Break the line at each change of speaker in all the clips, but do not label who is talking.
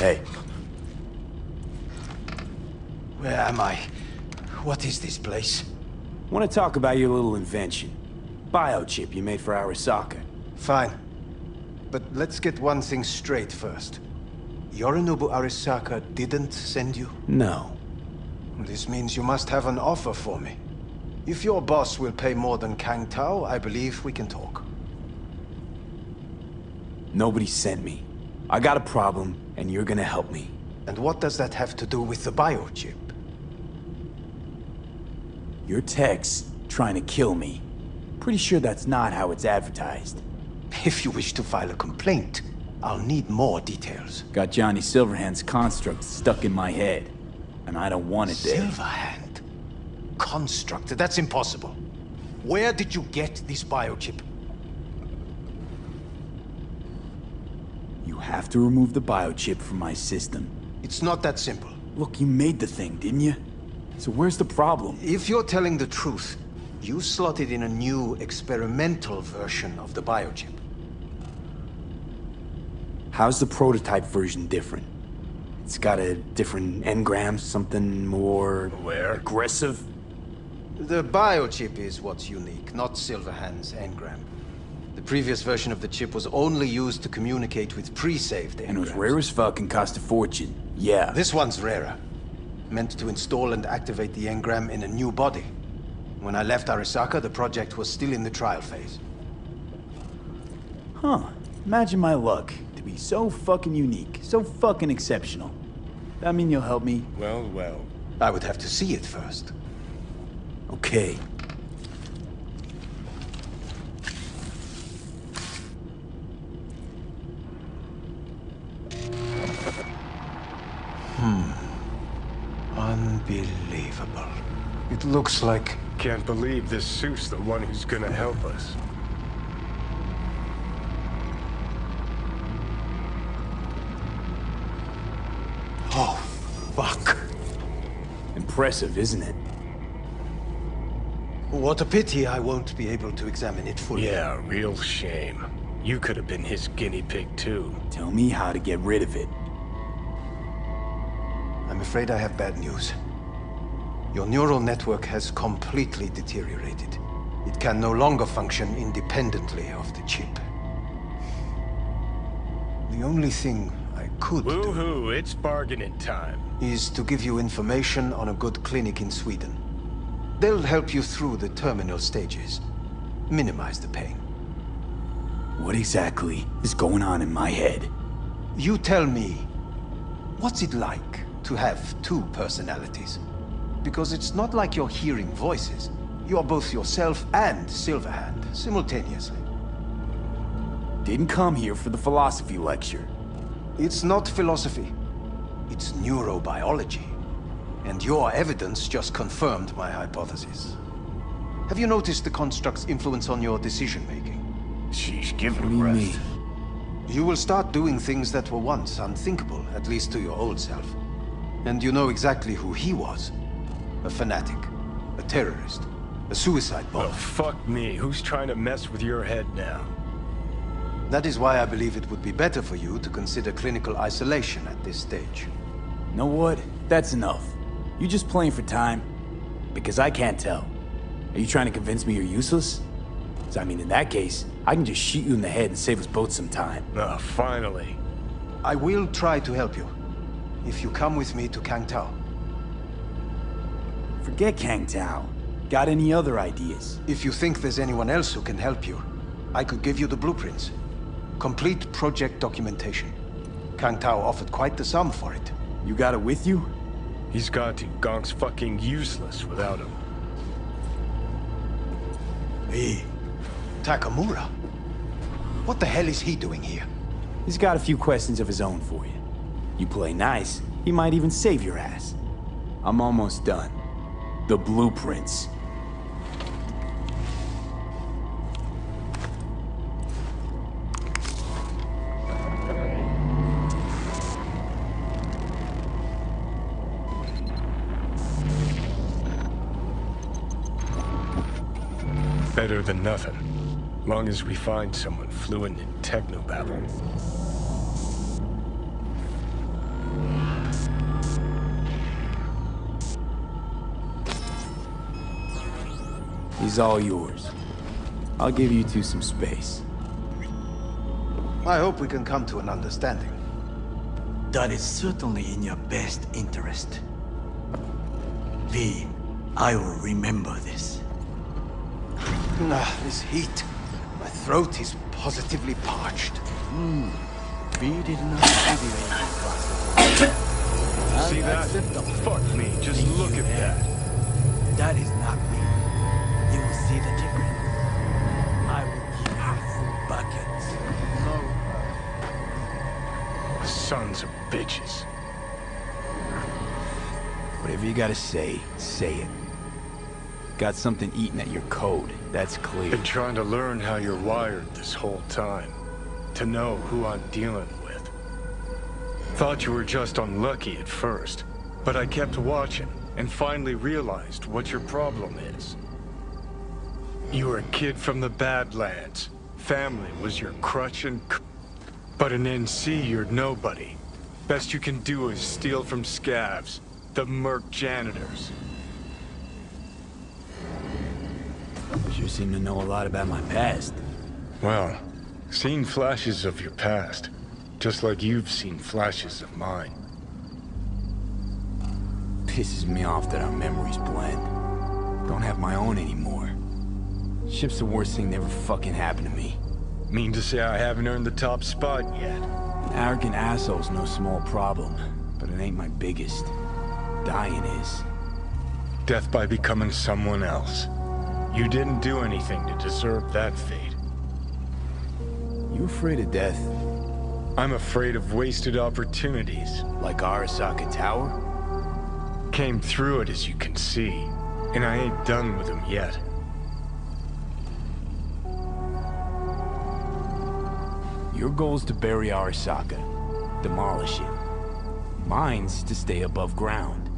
Hey.
Where am I? What is this place?
Want to talk about your little invention. Biochip you made for Arasaka.
Fine. But let's get one thing straight first. Yorinobu Arasaka didn't send you?
No.
This means you must have an offer for me. If your boss will pay more than Kang Tao, I believe we can talk.
Nobody sent me. I got a problem, and you're gonna help me.
And what does that have to do with the biochip?
Your text trying to kill me. Pretty sure that's not how it's advertised.
If you wish to file a complaint, I'll need more details.
Got Johnny Silverhand's construct stuck in my head, and I don't want it there.
Silverhand? Construct? That's impossible. Where did you get this biochip?
You have to remove the biochip from my system.
It's not that simple.
Look, you made the thing, didn't you? So where's the problem?
If you're telling the truth, you slotted in a new experimental version of the biochip.
How's the prototype version different? It's got a different engram, something more... aggressive?
The biochip is what's unique, not Silverhand's engram. The previous version of the chip was only used to communicate with pre-saved engrams.
And it was rare as fuck and cost a fortune. Yeah.
This one's rarer. Meant to install and activate the engram in a new body. When I left Arasaka, the project was still in the trial phase.
Huh. Imagine my luck. To be so fucking unique, so fucking exceptional. That mean you'll help me?
Well, well.
I would have to see it first.
Okay.
Unbelievable. It looks like...
Can't believe this suit's the one who's gonna help us.
Oh, fuck.
Impressive, isn't it?
What a pity I won't be able to examine it fully.
Yeah, real shame. You could have been his guinea pig too.
Tell me how to get rid of it.
I'm afraid I have bad news. Your neural network has completely deteriorated. It can no longer function independently of the chip. The only thing I could do
Woohoo, it's bargaining time.
is to give you information on a good clinic in Sweden. They'll help you through the terminal stages. Minimize the pain.
What exactly is going on in my head?
You tell me, what's it like to have two personalities? Because it's not like you're hearing voices. You are both yourself and Silverhand, simultaneously.
Didn't come here for the philosophy lecture.
It's not philosophy. It's neurobiology. And your evidence just confirmed my hypothesis. Have you noticed the construct's influence on your decision-making?
She's giving
What do you
breath.
mean?
You will start doing things that were once unthinkable, at least to your old self. And you know exactly who he was. A fanatic, a terrorist, a suicide bomber.
Well, fuck me. Who's trying to mess with your head now?
That is why I believe it would be better for you to consider clinical isolation at this stage.
Know what? That's enough. You just playing for time? Because I can't tell. Are you trying to convince me you're useless? So I mean, in that case, I can just shoot you in the head and save us both some time.
Ah, finally.
I will try to help you, if you come with me to Kang Tao.
Forget Kang Tao. Got any other ideas?
If you think there's anyone else who can help you, I could give you the blueprints. Complete project documentation. Kang Tao offered quite the sum for it.
You got it with you?
He's got to. Gonk's fucking useless without him.
Hey, Takamura? What the hell is he doing here?
He's got a few questions of his own for you. You play nice, he might even save your ass. I'm almost done. The blueprints.
Better than nothing. Long as we find someone fluent in technobabble.
He's all yours. I'll give you two some space.
I hope we can come to an understanding.
That is certainly in your best interest. V, I will remember this.
This heat. My throat is positively parched.
V did not heavyweight.
See that? Fuck me, just look at that.
That is not me. You will see the difference. I will give you full buckets.
Sons of bitches.
Whatever you gotta say it. Got something eating at your code, that's clear.
Been trying to learn how you're wired this whole time. To know who I'm dealing with. Thought you were just unlucky at first, but I kept watching and finally realized what your problem is. You were a kid from the Badlands. Family was your crutch and but in NC you're nobody. Best you can do is steal from scavs, the merc janitors.
Sure seem to know a lot about my past.
Well, seen flashes of your past, just like you've seen flashes of mine.
Pisses me off that our memories blend. Don't have my own anymore. Ship's the worst thing that ever fucking happened to me.
Mean to say I haven't earned the top spot yet.
An arrogant asshole's no small problem, but it ain't my biggest. Dying is.
Death by becoming someone else. You didn't do anything to deserve that fate.
You afraid of death?
I'm afraid of wasted opportunities.
Like Arasaka Tower?
Came through it, as you can see, and I ain't done with them yet.
Your goal's to bury Arasaka, demolish it. Mine's to stay above ground.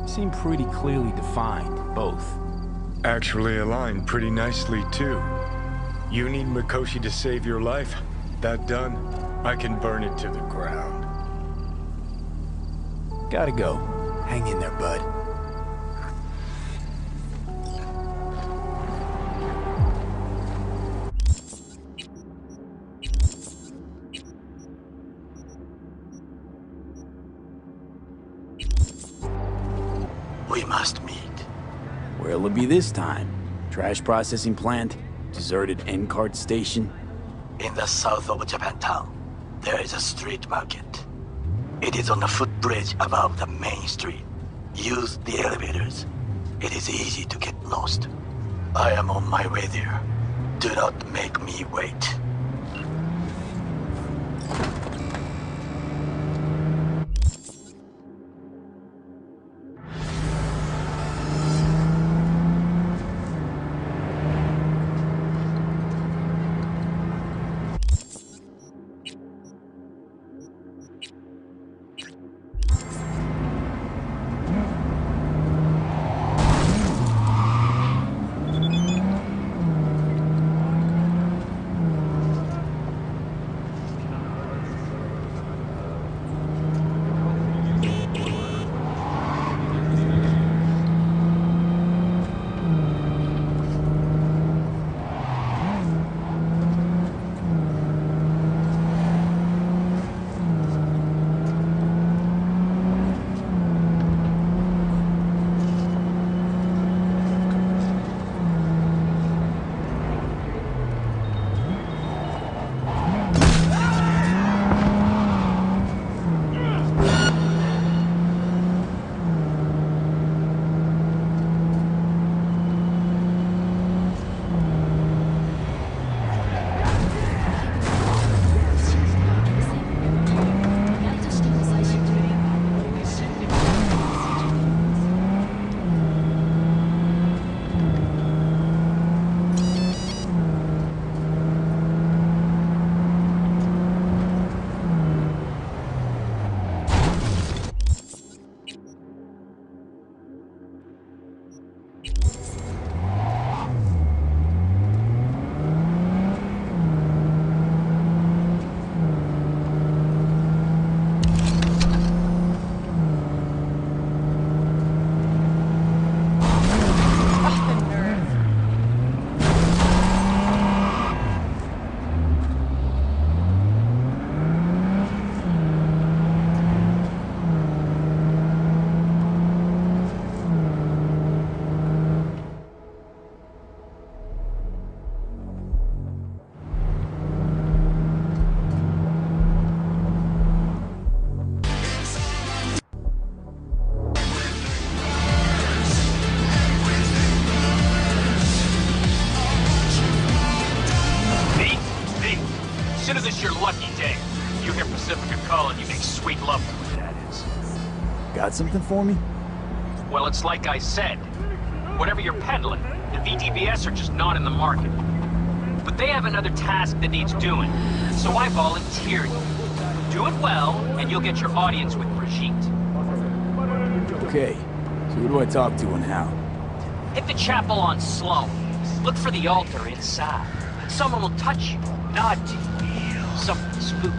Seem pretty clearly defined, both.
Actually aligned pretty nicely, too. You need Mikoshi to save your life. That done, I can burn it to the ground.
Gotta go. Hang in there, bud.
We must meet.
Where'll it be this time? Trash processing plant? Deserted end cart station?
In the south of Japantown, there is a street market. It is on the footbridge above the main street. Use the elevators. It is easy to get lost. I am on my way there. Do not make me wait.
this your lucky day. You hear Pacifica calling, you make sweet love to it, that is.
Got something for me?
Well, it's like I said. Whatever you're peddling, the VTBS are just not in the market. But they have another task that needs doing, so I volunteer you. Do it well, and you'll get your audience with Brigitte.
Okay, so who do I talk to and how?
Hit the chapel on Sloan. Look for the altar inside. Someone will touch you, nod to you. Something spooky.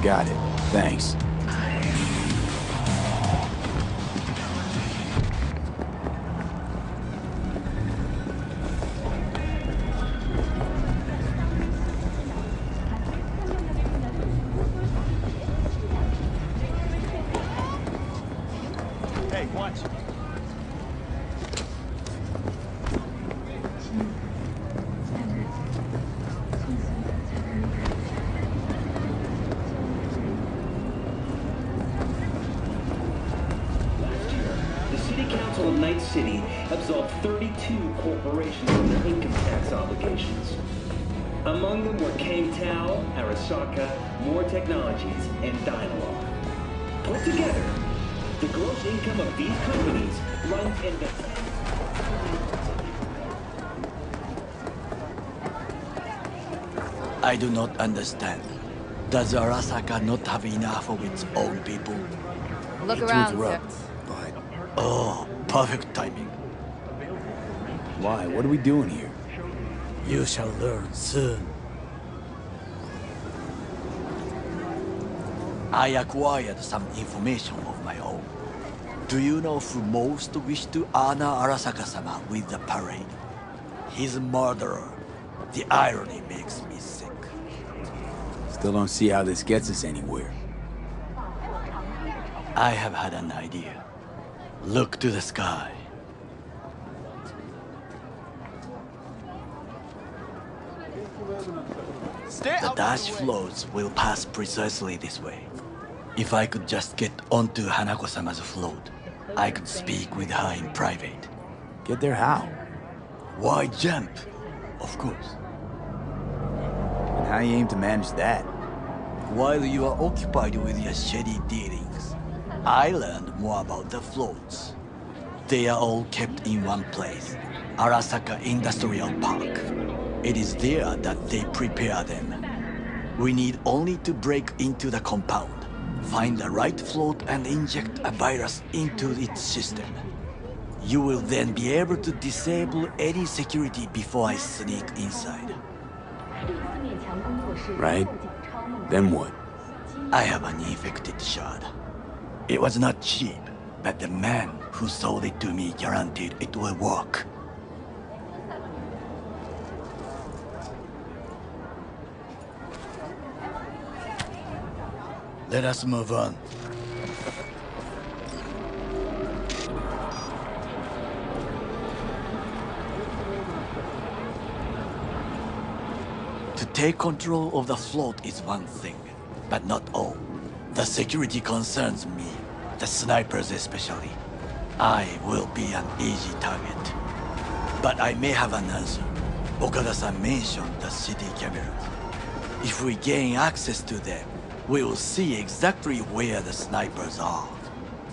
Got it. Thanks.
Hey, watch.
The City Council of Night City absolved 32 corporations from their income tax obligations. Among them were Kangtao, Arasaka, More Technologies, and Dynalog. Put together, the gross income of these companies runs in the
I do not understand. Does Arasaka not have enough of its own people?
Look
Hate to
around, sir.
interrupt, but
Oh, perfect timing.
why? What are we doing here?
You shall learn soon. I acquired some information of my own. Do you know who most wished to honor Arasaka-sama with the parade? His murderer. The irony makes me sick.
Still don't see how this gets us anywhere.
I have had an idea. Look to the sky. The dash floats will pass precisely this way. If I could just get onto Hanako-sama's float, I could speak with her in private.
Get there how?
Why jump? Of course.
And how you aim to manage that?
While you are occupied with your shady dealings, I learned more about the floats. They are all kept in one place, Arasaka Industrial Park. It is there that they prepare them. We need only to break into the compound, find the right float and inject a virus into its system. You will then be able to disable any security before I sneak inside.
Right? Then what?
I have an infected shard. It was not cheap, but the man who sold it to me guaranteed it will work. Let us move on. To take control of the float is one thing, but not all. The security concerns me, the snipers especially. I will be an easy target. But I may have an answer. Okada-san mentioned the city cameras. If we gain access to them, we will see exactly where the snipers are.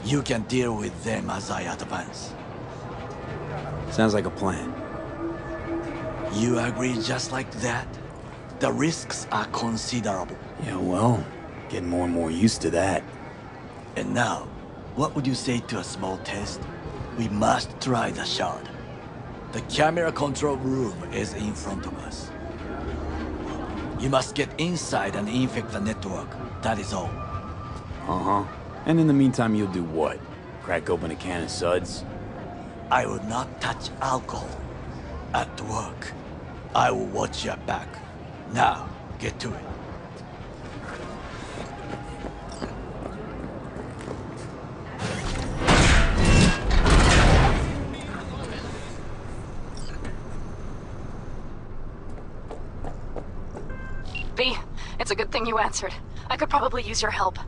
You can deal with them as I advance.
Sounds like a plan.
You agree just like that? The risks are considerable.
Yeah, well, getting more and more used to that.
And now, what would you say to a small test? We must try the shard. The camera control room is in front of us. You must get inside and infect the network. That is all.
Uh-huh. And in the meantime, you'll do what? Crack open a can of suds?
I will not touch alcohol. At work, I will watch your back. Now, get to it.
B, it's a good thing you answered. I could probably use your help.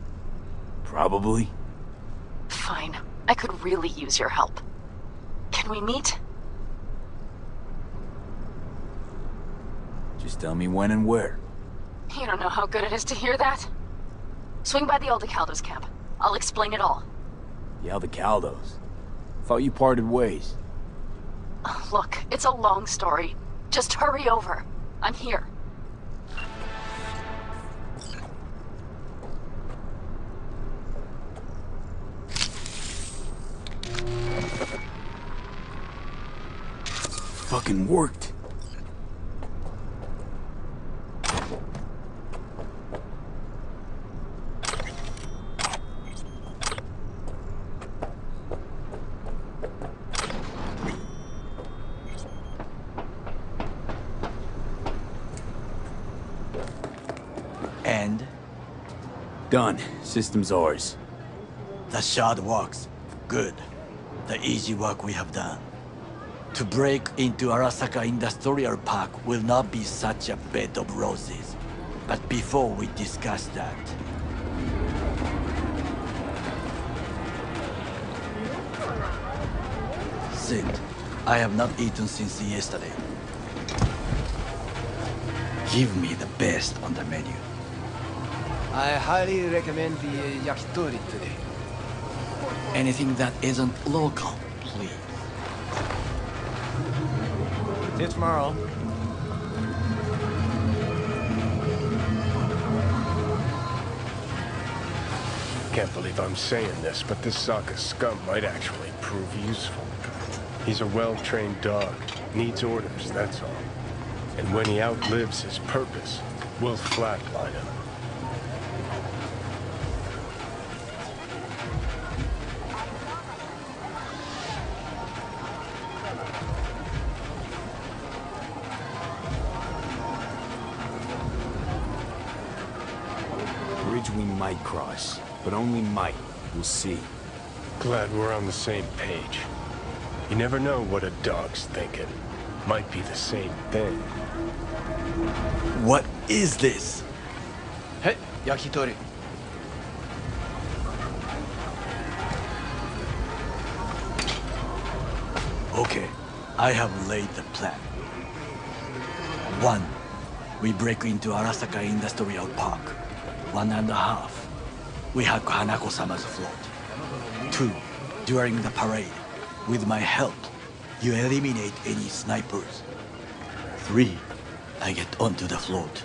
Probably.
Fine. I could really use your help. Can we meet?
Just tell me when and where.
You don't know how good it is to hear that. Swing by the Aldecaldos camp. I'll explain it all.
The Aldecaldos? Thought you parted ways.
Look, it's a long story. Just hurry over. I'm here.
Fucking worked.
And
Done. System's ours.
the shard works. Good. The easy work we have done. To break into Arasaka Industrial Park will not be such a bed of roses. But before we discuss that... Sid, I have not eaten since yesterday. Give me the best on the menu.
I highly recommend the yakitori today.
Anything that isn't local, please.
See you tomorrow.
Can't believe I'm saying this, but this Sokka scum might actually prove useful. He's a well-trained dog. Needs orders, that's all. And when he outlives his purpose, we'll flatline him.
Bridge we might cross, but only might. We'll see.
Glad we're on the same page. You never know what a dog's thinking. Might be the same thing.
What is this?
Hey, yakitori.
Okay, I have laid the plan. 1. We break into Arasaka Industrial Park. 1.5. We hack Hanako-sama's float. 2. During the parade, with my help, you eliminate any snipers. 3. I get onto the float.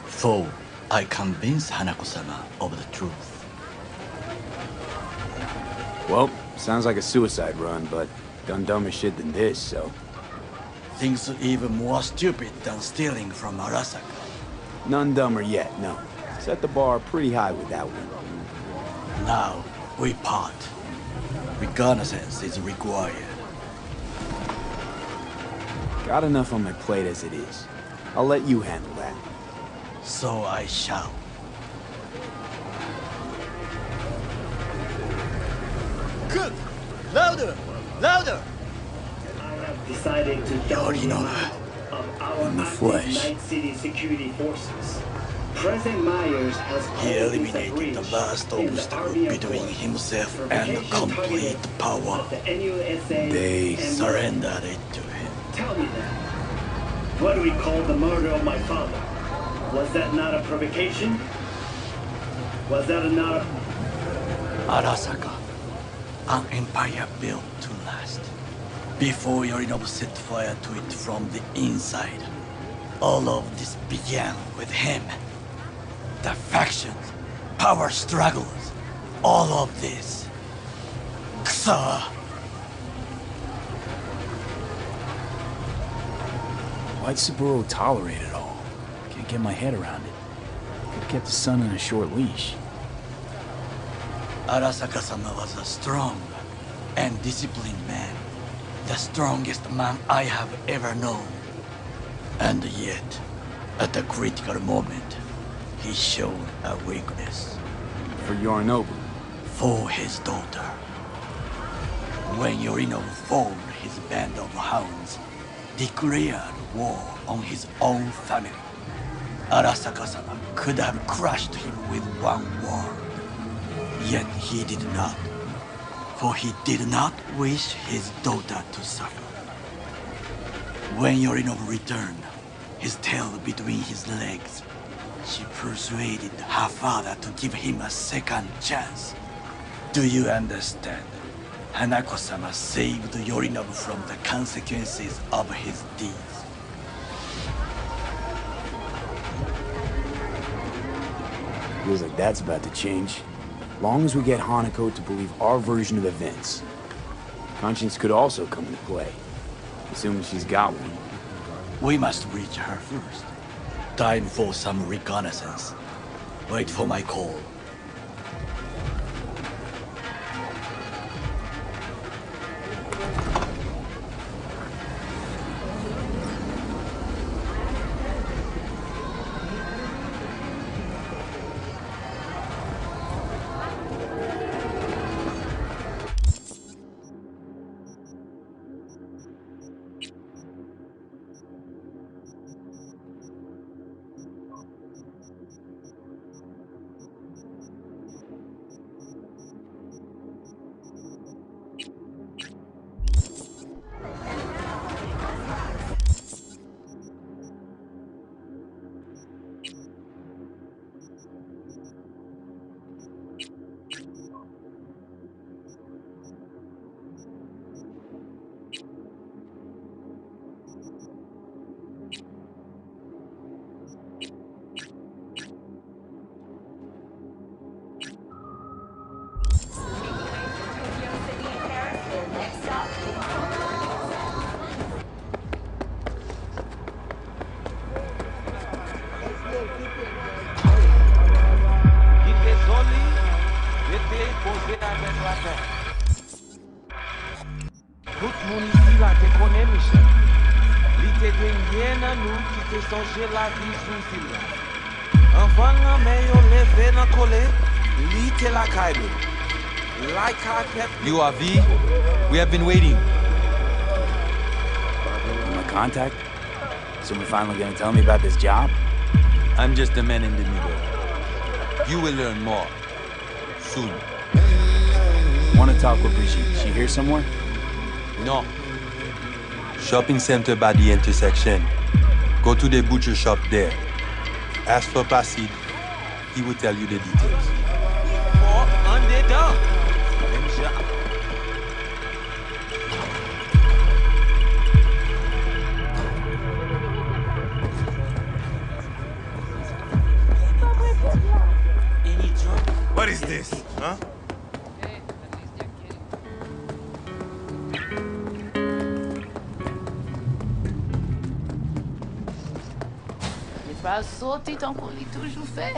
4. I convince Hanako-sama of the truth.
Well, sounds like a suicide run, but done dumber shit than this, so...
Things even more stupid than stealing from Arasaka.
None dumber yet, no. Set the bar pretty high with that one.
Now, we part. Reconnaissance is required.
Got enough on my plate as it is. I'll let you handle that.
So I shall.
Good! Louder! Louder!
I have decided to double the amount of our
In the
active
flesh.
Night City security forces. President Myers has
He
called
eliminated
this a
the
breach
last
in the
obstacle
Army
between
Accord.
himself and
Provocation
complete
targeted
power.
of the NUSA
They
and
Surrendered it to him.
Tell me that. What do we call the murder of my father? Was that not a provocation? Was that not a...
Arasaka, an empire built to last. Before Yorinobu set fire to it from the inside. All of this began with him. The factions, power struggles, all of this. Ksa!
Why'd Saburo tolerate it all? Can't get my head around it. Could've kept his son on a short leash.
Arasaka-sama was a strong and disciplined man. The strongest man I have ever known. And yet, at the critical moment, he showed a weakness.
For Yorinobu.
For his daughter. When Yorinobu formed his band of hounds, declared war on his own family, Arasaka-sama could have crushed him with one word. Yet he did not. For he did not wish his daughter to suffer. When Yorinobu returned, his tail between his legs, She persuaded her father to give him a second chance. Do you understand? Hanako-sama saved Yorinobu from the consequences of his deeds.
Feels like that's about to change. Long as we get Hanako to believe our version of events. Conscience could also come into play, assuming she's got one.
We must reach her first. Time for some reconnaissance. Wait for my call.
You are V? We have been waiting.
My contact? Someone finally gonna tell me about this job?
I'm just a man in the middle. You will learn more. Soon.
Wanna talk with Brigitte? She here somewhere?
No. Shopping center by the intersection. Go to the butcher shop there. Ask for Placide. He will tell you the details.
What is this, huh?
Pas sauté tant qu'on l'a toujours fait.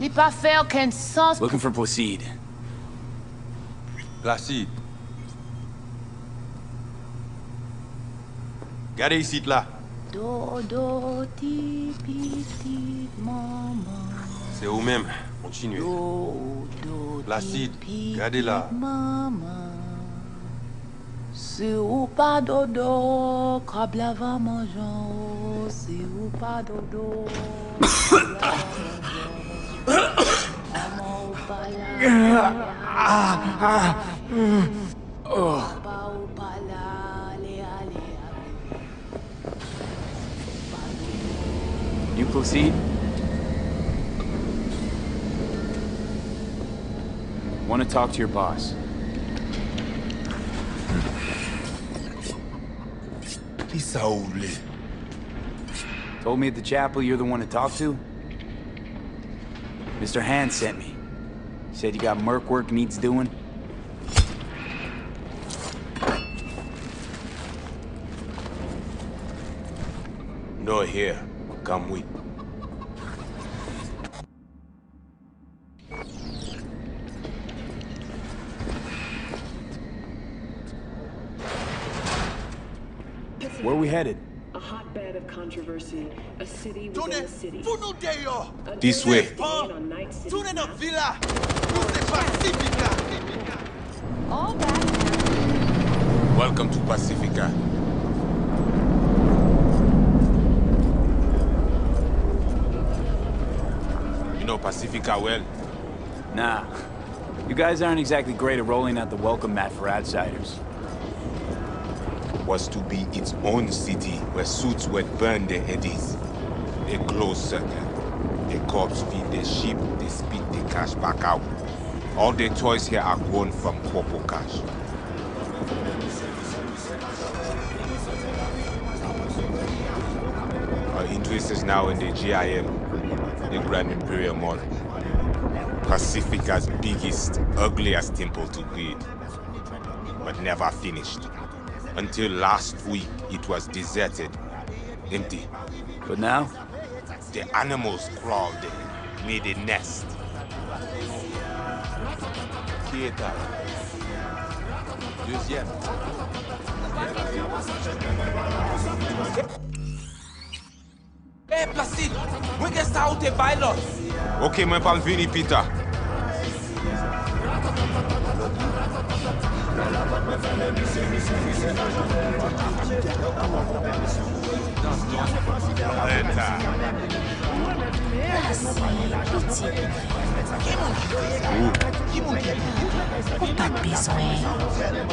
Il pas fait aucun sens.
Looking for Placide.
Placide. Gardez ici, là.
Dodo, ti, piti, maman.
C'est vous-même. Continuez.
Dodo,
Placide, gardez là.
Maman. Si ou pas dodo, crabe lava mangeant. Si ou pas dodo.
You Placide? Want to talk to your boss. Told me at the chapel you're the one to talk to? Mr. Hand sent me. Said you got merc work needs doing?
No here. Come with.
Where are we headed?
A hotbed of controversy, a city within a city.
This way.
On Night City.
All back.
Welcome to Pacifica. You know Pacifica well?
Nah. You guys aren't exactly great at rolling out the welcome mat for outsiders.
Was to be its own city where suits would burn their eddies. A closed circle. The corpse feed the sheep, they spit the cash back out. All the toys here are grown from Corpo cash. Our interest is now in the GIM, the Grand Imperial Mall. Pacifica's biggest, ugliest temple to greed. But never finished. Until last week, it was deserted. Empty.
But now?
The animals crawled in, made a nest. Qui est là? Deuxième.
Hey, Placide! Mwen gen sa ou te bailot!
Ok, mwen pal vini, Peter.
Ou pas de besoin.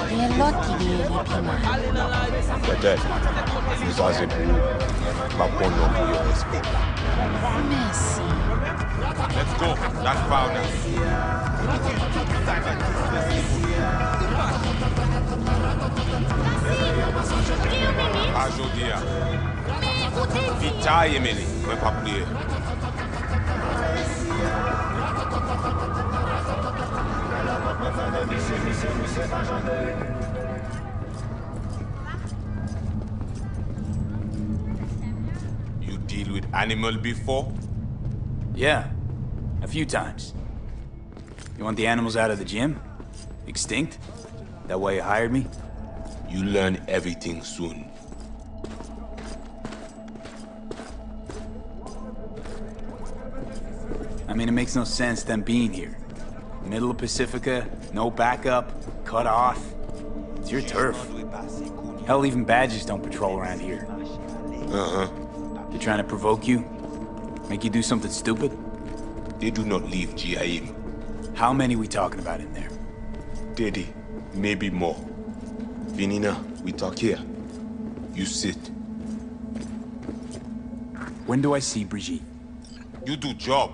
Il y a l'autre qui est les plus mal.
Peut-être. Ça, c'est pour pas pour nous pour le respect.
Merci.
Let's go. That's powder. Ajodia. Vita, Emily. Mwen pa pliye. You deal with animal before?
Yeah, a few times. You want the animals out of the gym? Extinct? That why you hired me?
You learn everything soon.
I mean, it makes no sense them being here. Middle of Pacifica, no backup, cut off. It's your turf. Hell, even badges don't patrol around here.
Uh-huh.
They're trying to provoke you? Make you do something stupid?
They do not leave GIM.
How many we talking about in there?
30, maybe more. Vinina, we talk here. You sit.
When do I see Brigitte?
You do job.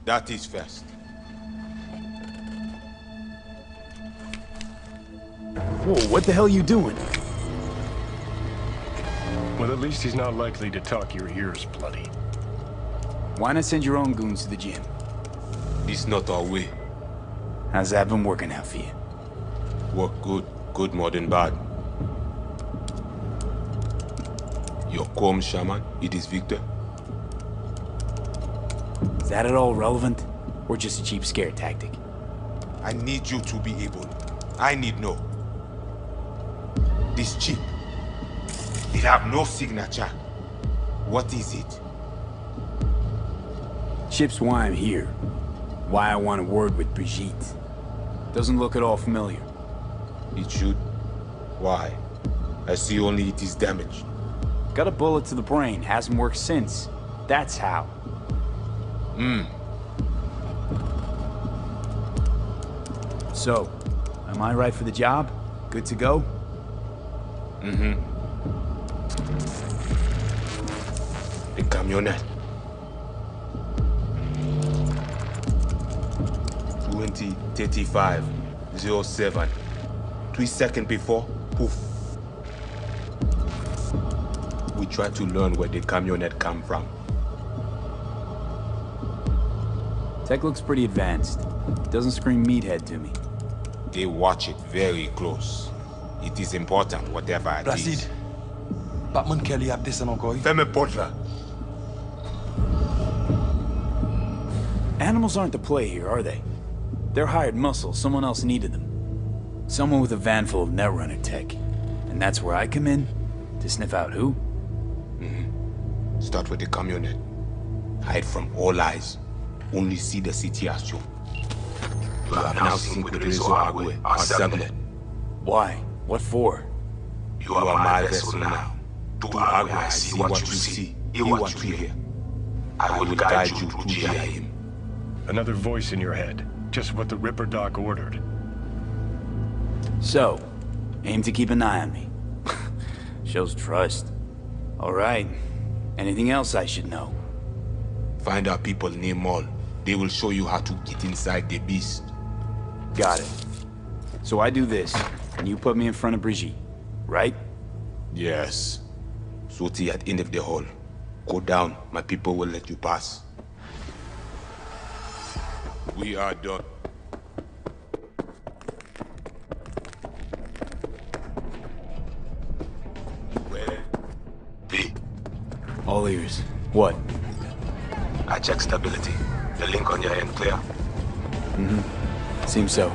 That is first.
Whoa, what the hell are you doing?
Well, at least he's not likely to talk your ears bloody.
Why not send your own goons to the gym?
This not our way.
How's that been working out for you?
Work good. Good more than bad. Your calm shaman, it is Victor.
Is that at all relevant? Or just a cheap scare tactic?
I need you to be able. I need know. This chip. It have no signature. What is it?
Chip's why I'm here. Why I want a word with Brigitte. Doesn't look at all familiar.
It should. Why? I see only it is damaged.
Got a bullet to the brain. Hasn't worked since. That's how. So, am I right for the job? Good to go?
Mm-hmm. The camionette. 2035-07. 3 seconds before, poof. We try to learn where the camionette come from.
Tech looks pretty advanced. Doesn't scream meathead to me.
They watch it very close. It is important, whatever it is.
Placide. Batman Kelly ap desen encore.
Fais-moi porte là.
Animals aren't the play here, are they? They're hired muscle. Someone else needed them. Someone with a van full of Netrunner tech. And that's where I come in? To sniff out who?
Mm-hmm. Start with the camionette. Hide from all eyes. Only see the city as you. You have now seen with Rezo our sublet.
Why? What for?
You are my vessel now. To Agua, I see what you see, hear what you hear. I will guide you through GIM.
Another voice in your head. Just what the Ripper Doc ordered.
So, aim to keep an eye on me. Shows trust. All right. Anything else I should know?
Find our people near Mall. They will show you how to get inside the beast.
Got it. So I do this, and you put me in front of Brigitte, right?
Yes. Soti at end of the hall. Go down, my people will let you pass. We are done. Well,
V,
All ears. What?
I checked stability. The link on your end clear?
Seems so.